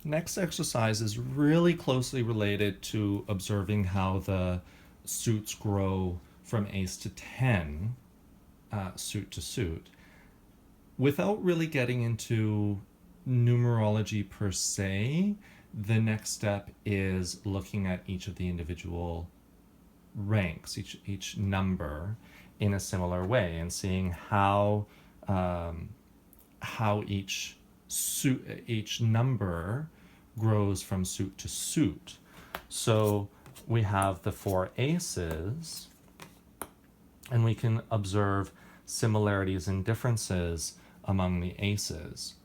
Next exercise is really closely related to observing how the suits grow from ace to 10, suit to suit, without really getting into numerology per se. The next step is looking at each of the individual ranks, each number, in a similar way, and seeing how each number grows from suit to suit. So we have the four aces, and we can observe similarities and differences among the aces.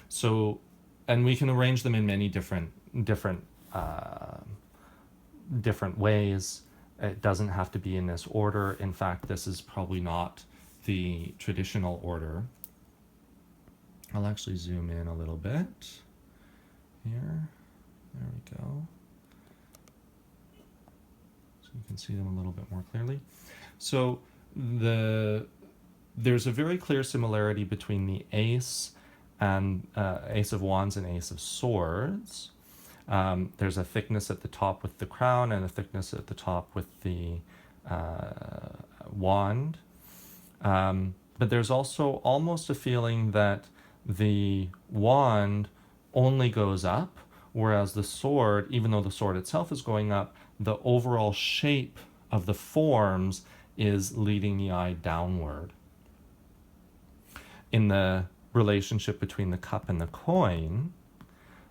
So, and we can arrange them in many different ways. It doesn't have to be in this order. In fact, this is probably not the traditional order. I'll actually zoom in a little bit here. There we go. So you can see them a little bit more clearly. So there's a very clear similarity between the ace and ace of wands and ace of swords. There's a thickness at the top with the crown and a thickness at the top with the wand. But there's also almost a feeling that the wand only goes up, whereas the sword, even though the sword itself is going up, the overall shape of the forms is leading the eye downward. In the relationship between the cup and the coin,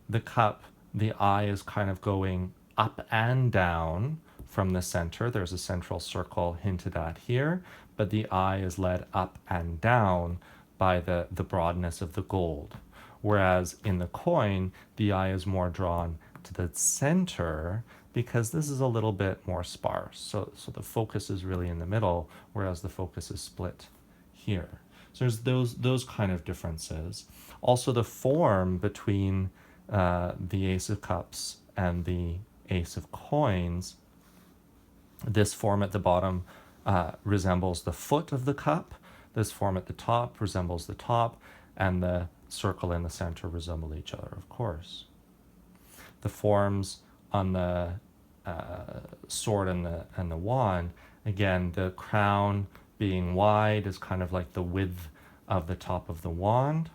the cup, the eye is kind of going up and down from the center. There's a central circle hinted at here, but the eye is led up and down by the broadness of the gold. Whereas in the coin, the eye is more drawn to the center because this is a little bit more sparse. So the focus is really in the middle, whereas the focus is split here. So there's those kind of differences. Also, the form between the ace of cups and the ace of coins, this form at the bottom resembles the foot of the cup. This form at the top resembles the top, and the circle in the center resemble each other, of course. The forms on the sword and the wand, again, the crown being wide is kind of like the width of the top of the wand.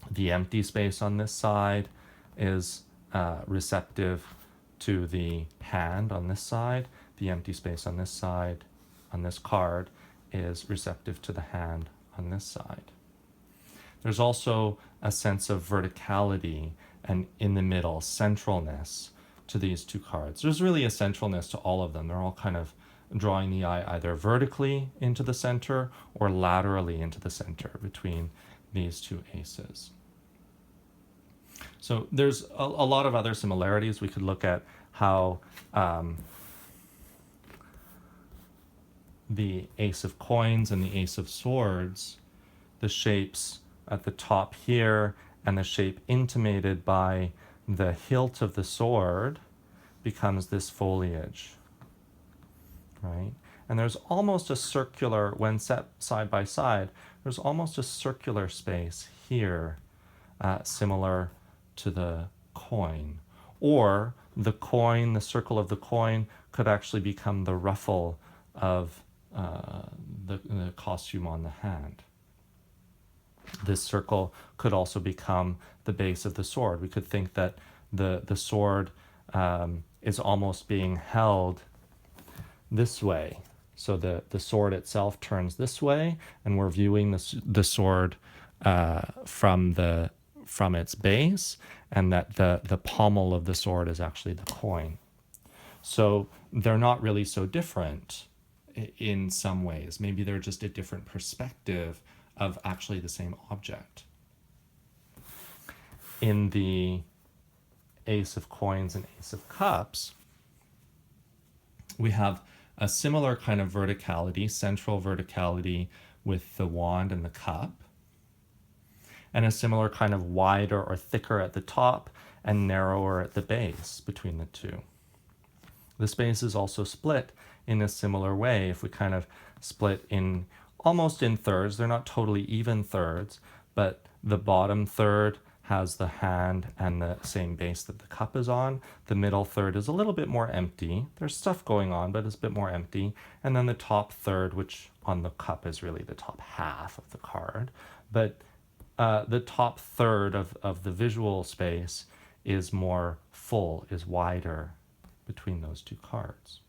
The empty space on this side is receptive to the hand on this side. The empty space on this side, on this card, is receptive to the hand on this side. There's also a sense of verticality and in the middle, centralness to these two cards. There's really a centralness to all of them. They're all kind of drawing the eye either vertically into the center or laterally into the center between these two aces. So there's a lot of other similarities. We could look at how the ace of coins and the ace of swords, the shapes at the top here and the shape intimated by the hilt of the sword becomes this foliage, right? And there's almost a circular, when set side by side, there's almost a circular space here, similar to the coin. Or the coin, the circle of the coin, could actually become the ruffle of the costume on the hand. This circle could also become the base of the sword. We could think that the sword is almost being held this way. So the sword itself turns this way, and we're viewing the sword from its base, and that the pommel of the sword is actually the coin. So they're not really so different in some ways. Maybe they're just a different perspective of actually the same object. In the ace of coins and ace of cups, we have a similar kind of verticality, central verticality with the wand and the cup, and a similar kind of wider or thicker at the top and narrower at the base between the two. The space is also split in a similar way. If we kind of split almost in thirds, they're not totally even thirds, but the bottom third has the hand and the same base that the cup is on. The middle third is a little bit more empty. There's stuff going on, but it's a bit more empty. And then the top third, which on the cup is really the top half of the card. But the top third of the visual space is more full, is wider between those two cards.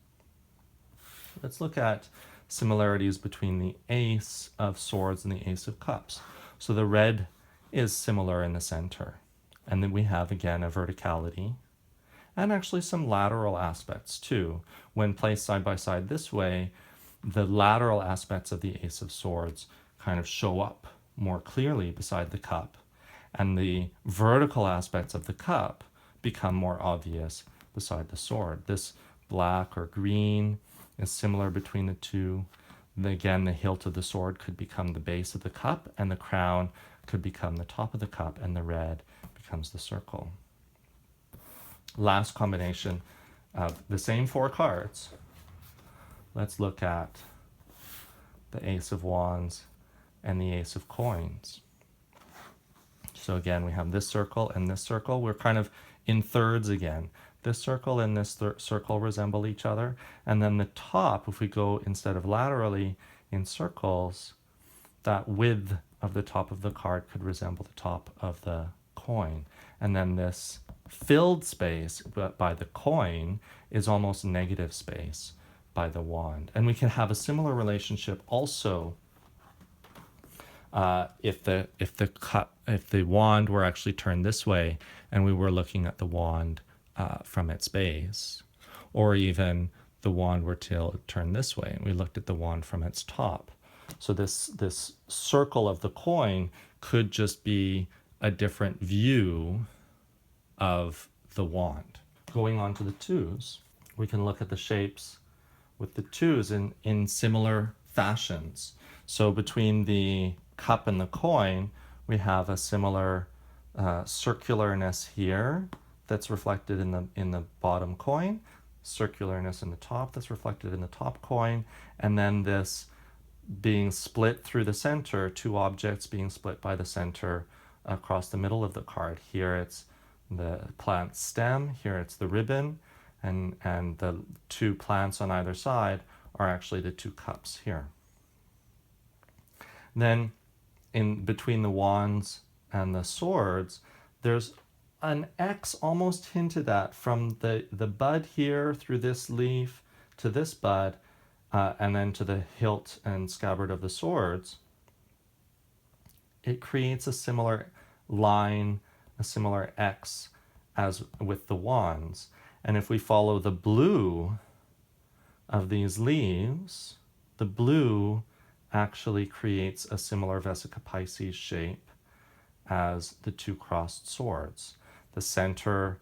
Let's look at similarities between the Ace of Swords and the Ace of Cups. So the red is similar in the center. And then we have, again, a verticality and actually some lateral aspects too. When placed side by side this way, the lateral aspects of the Ace of Swords kind of show up more clearly beside the cup, and the vertical aspects of the cup become more obvious beside the sword. This black or green is similar between the two. Again, the hilt of the sword could become the base of the cup, and the crown could become the top of the cup, and the red becomes the circle. Last combination of the same four cards. Let's look at the Ace of Wands and the Ace of Coins. So again, we have this circle and this circle. We're kind of in thirds again. This circle and this circle resemble each other. And then the top, if we go instead of laterally in circles, that width of the top of the card could resemble the top of the coin. And then this filled space by the coin is almost negative space by the wand. And we can have a similar relationship also if the wand were actually turned this way and we were looking at the wand from its base, or even the wand were turned this way and we looked at the wand from its top. So this circle of the coin could just be a different view of the wand. Going on to the twos, we can look at the shapes with the twos in similar fashions. So between the cup and the coin, we have a similar circularness here that's reflected in the bottom coin, circularness in the top that's reflected in the top coin, and then this being split through the center, two objects being split by the center across the middle of the card. Here it's the plant stem, here it's the ribbon, and the two plants on either side are actually the two cups here. Then in between the wands and the swords, there's an X almost hinted at from the bud here through this leaf to this bud, and then to the hilt and scabbard of the swords. It creates a similar line, a similar X as with the wands. And if we follow the blue of these leaves, the blue actually creates a similar Vesica Pisces shape as the two crossed swords. The center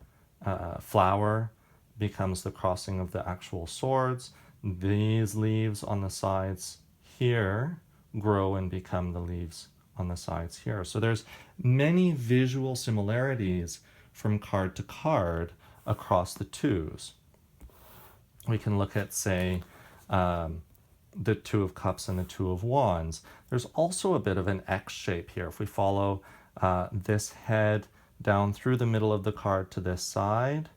flower becomes the crossing of the actual swords. These leaves on the sides here grow and become the leaves on the sides here. So there's many visual similarities from card to card across the twos. We can look at, say, the Two of Cups and the Two of Wands. There's also a bit of an X shape here. If we follow this head down through the middle of the card to this side,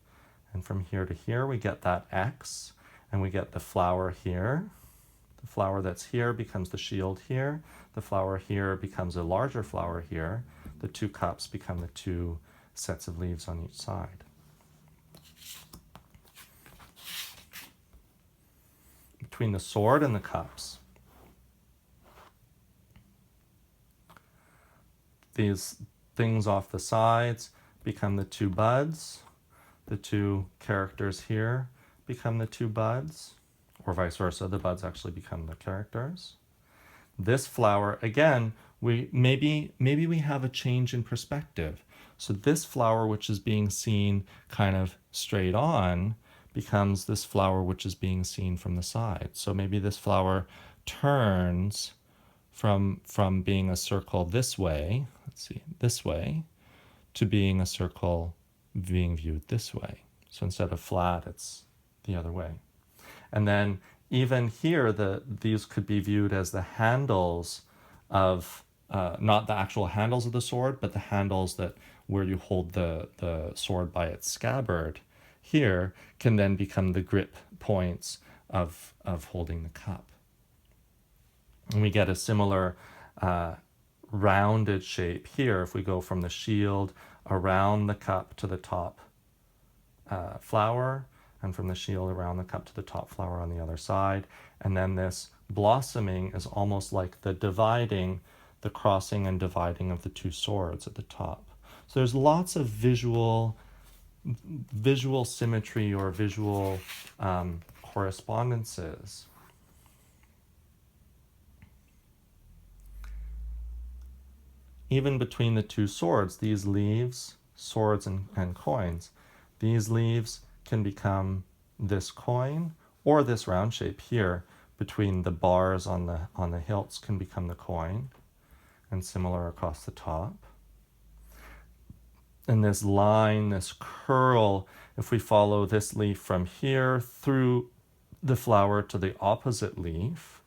and from here to here, we get that X, and we get the flower here. The flower that's here becomes the shield here. The flower here becomes a larger flower here. The two cups become the two sets of leaves on each side. Between the sword and the cups, these things off the sides become the two buds. The two characters here become the two buds, or vice versa. The buds actually become the characters. This flower, again, maybe we have a change in perspective. So this flower, which is being seen kind of straight on, becomes this flower which is being seen from the side. So maybe this flower turns from being a circle this way, this way, to being a circle being viewed this way. So instead of flat, it's the other way. And then even here, these could be viewed as the handles of, not the actual handles of the sword, but the handles that where you hold the sword by its scabbard here can then become the grip points of holding the cup. And we get a similar rounded shape here if we go from the shield around the cup to the top flower, and from the shield around the cup to the top flower on the other side. And then this blossoming is almost like the crossing and dividing of the two swords at the top. So there's lots of visual symmetry or visual correspondences. Even between the two swords, these leaves, swords and coins, these leaves can become this coin, or this round shape here between the bars on the hilts can become the coin, and similar across the top. And this line, this curl, if we follow this leaf from here through the flower to the opposite leaf,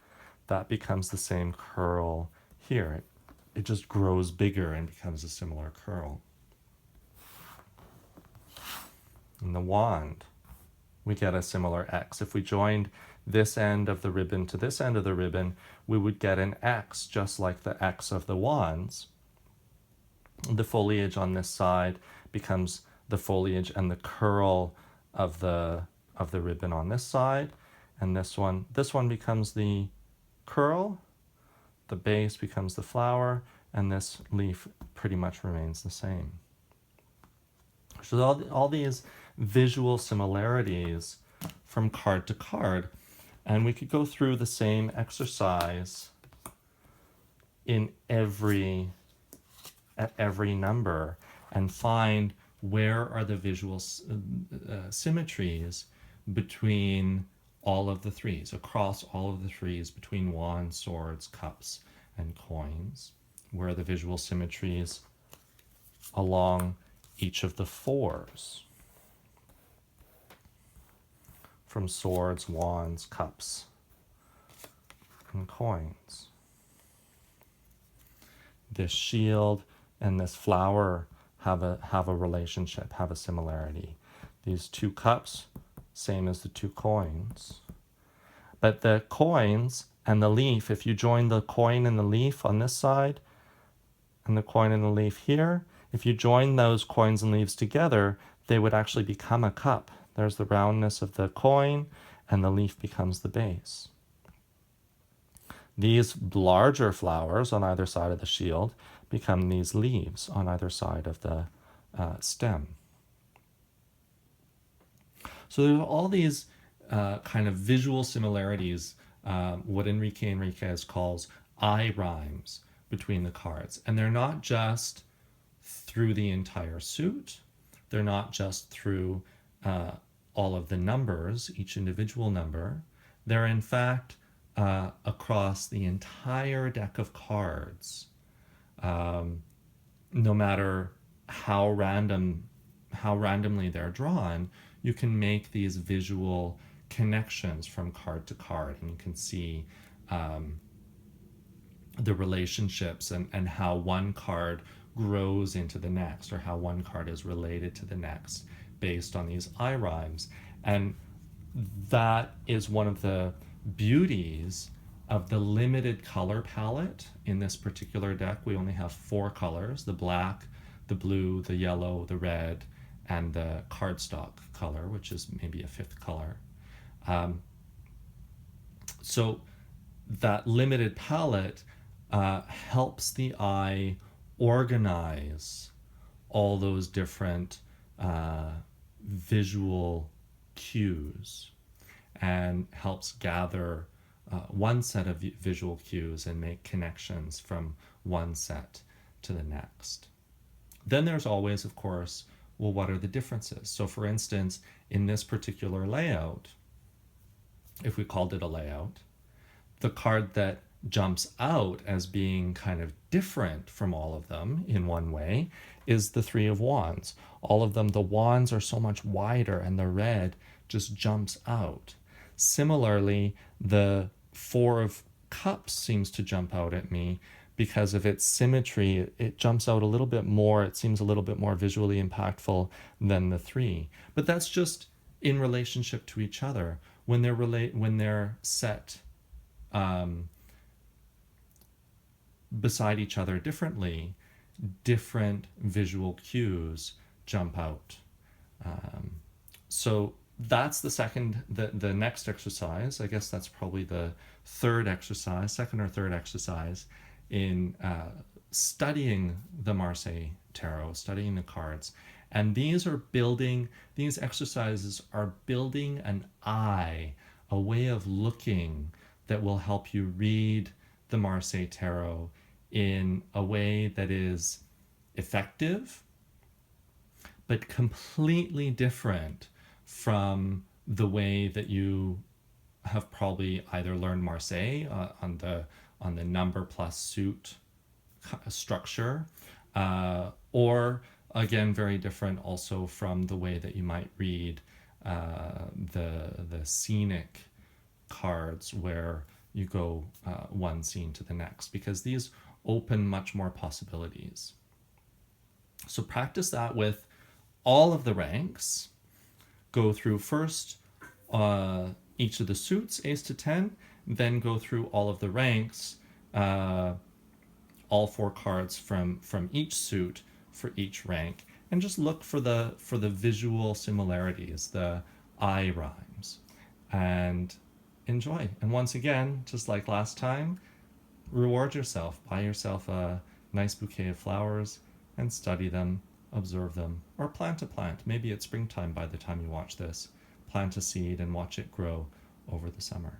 that becomes the same curl here. It just grows bigger and becomes a similar curl. In the wand, we get a similar X. If we joined this end of the ribbon to this end of the ribbon, we would get an X just like the X of the wands. The foliage on this side becomes the foliage and the curl of the ribbon on this side, and this one becomes the curl, the base becomes the flower, and this leaf pretty much remains the same. So all these visual similarities from card to card, and we could go through the same exercise at every number and find where are the visual symmetries between all of the threes, across all of the threes, between wands, swords, cups, and coins. Where are the visual symmetries along each of the fours? From swords, wands, cups, and coins. This shield and this flower have a relationship, have a similarity. These two cups, same as the two coins. But the coins and the leaf, if you join the coin and the leaf on this side, and the coin and the leaf here, if you join those coins and leaves together, they would actually become a cup. There's the roundness of the coin, and the leaf becomes the base. These larger flowers on either side of the shield become these leaves on either side of the stem. So there are all these kind of visual similarities, what Enrique Enriquez calls eye rhymes between the cards. And they're not just through the entire suit. They're not just through all of the numbers, each individual number. They're in fact across the entire deck of cards. No matter how randomly they're drawn, you can make these visual connections from card to card, and you can see the relationships and how one card grows into the next, or how one card is related to the next based on these eye rhymes. And that is one of the beauties of the limited color palette in this particular deck. We only have 4 colors: the black, the blue, the yellow, the red, and the cardstock color, which is maybe a 5th color. So that limited palette helps the eye organize all those different visual cues, and helps gather one set of visual cues and make connections from one set to the next. Then there's always, of course, well, what are the differences? So for instance, in this particular layout, if we called it a layout, the card that jumps out as being kind of different from all of them in one way is the 3 of Wands. All of them, the wands are so much wider, and the red just jumps out. Similarly, the 4 of Cups seems to jump out at me because of its symmetry, it jumps out a little bit more. It seems a little bit more visually impactful than the 3. But that's just in relationship to each other. When they're set beside each other differently, different visual cues jump out. So that's the next exercise. I guess that's probably the second or third exercise in studying the Marseille Tarot, studying the cards. And these exercises are building an eye, a way of looking that will help you read the Marseille Tarot in a way that is effective, but completely different from the way that you have probably either learned Marseille on the number plus suit structure, or again very different also from the way that you might read the scenic cards, where you go one scene to the next, because these open much more possibilities. So practice that with all of the ranks. Go through first each of the suits, ace to 10, then go through all of the ranks, all 4 cards from each suit for each rank, and just look for the visual similarities, the eye rhymes, and enjoy. And once again, just like last time, reward yourself. Buy yourself a nice bouquet of flowers and study them, observe them, or plant a plant. Maybe it's springtime by the time you watch this. Plant a seed and watch it grow over the summer.